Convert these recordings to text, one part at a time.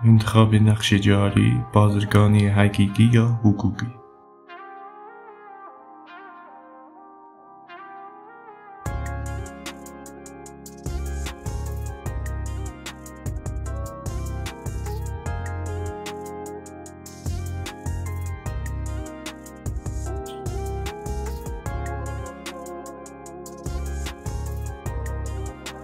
انتخاب نقش جاری، بازرگانی حقیقی یا حقوقی.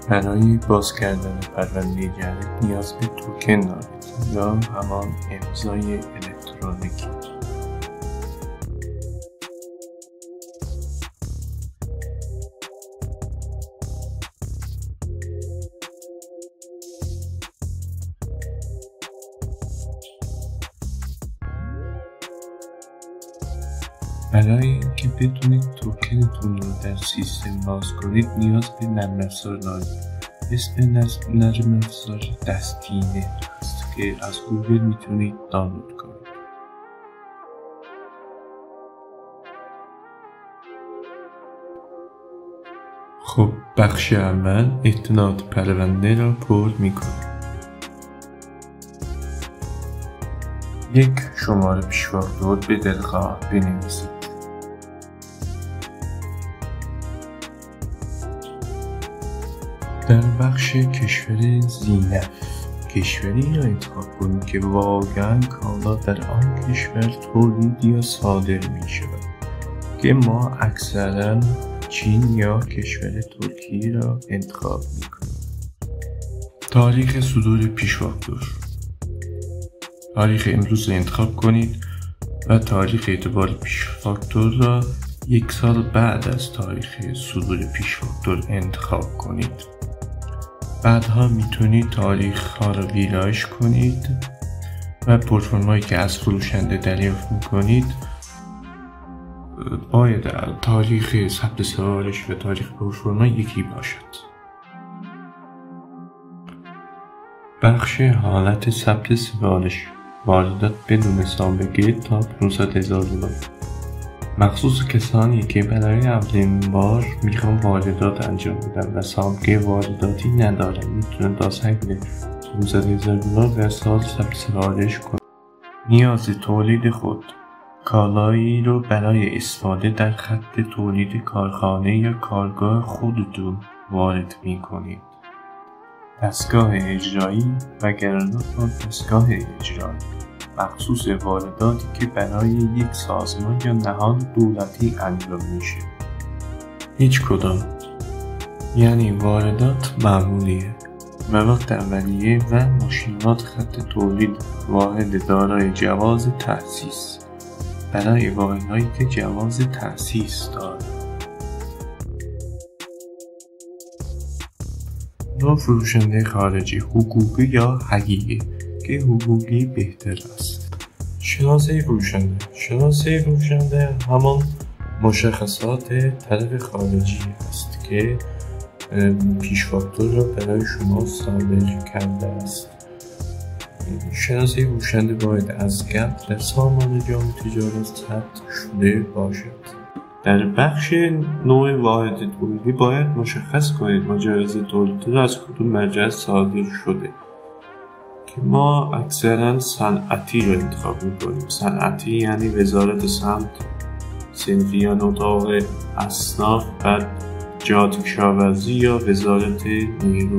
برای باز کردن پرونده جدید نیاز به توکن دارید یا همان امضای الکترونیکی. برای اینکه بتونید توکنتون رو در سیستم باز کنید نیاز به نرم افزار دارید. اسم نرم افزار دستینه است که از گوگل میتونید دانلود کنید. خب بخش اول اطلاعات پرونده را پر میکنید. یک شماره پیش‌فاکتور به دلخواه بنویسید. در بخش کشور زینف کشوری را انتخاب کنید که واقعاً کالا در آن کشور تولید یا صادر می شود که ما اکثراً چین یا کشور ترکیه را انتخاب می کنیم. تاریخ صدور پیش‌فاکتور، تاریخ امروز را انتخاب کنید و تاریخ اعتبار پیش‌فاکتور را 1 سال بعد از تاریخ صدور پیش‌فاکتور انتخاب کنید. بعدها میتونید تاریخ ها را ویرایش کنید و پرتفرمایی که از فروشنده دریافت میکنید باید تاریخ ثبت سفارش و تاریخ پرتفرما یکی باشد. بخش حالت ثبت سفارش، واردات بدون سابقه تا 500,000 دلار. مخصوص کسانی که برای اولین بار میخوان واردات انجام بدن و سابقه وارداتی ندارن میتونن تا حد 500,000 دلار در سال ثبت سفارش کنند. نیاز تولید خود، کالایی رو برای استفاده در خط تولید کارخانه یا کارگاه خودتون وارد میکنید. دستگاه اجرایی و گرانات دستگاه اجرایی مخصوص وارداتی که برای یک سازمان یا نهاد دولتی انجام میشه. هیچ کدام، یعنی واردات معمولیه، مواد اولیه و ماشینات خط تولید واحد دارای جواز تأسیس برای واحدهایی که جواز تأسیس دارند. نوع فروشنده خارجی، حقوقی یا حقیقی که حقوقی بهتر است. شناسه فروشنده همان مشخصات طرف خارجی است که پیش‌فاکتور را برای شما صادر کرده است. شناسه فروشنده باید از قبل در سازمان جامع تجارت ثبت شده باشد. در بخش نوع واحد تولیدی باید مشخص کنید مجوز تولید را از کدوم مرجع صادر شده که ما اکثرا صنعتی رو انتخاب میکنیم. صنعتی یعنی وزارت صنعت، صنفیان اتاق اصناف، بعد جهات کشاورزی یا وزارت نیرو.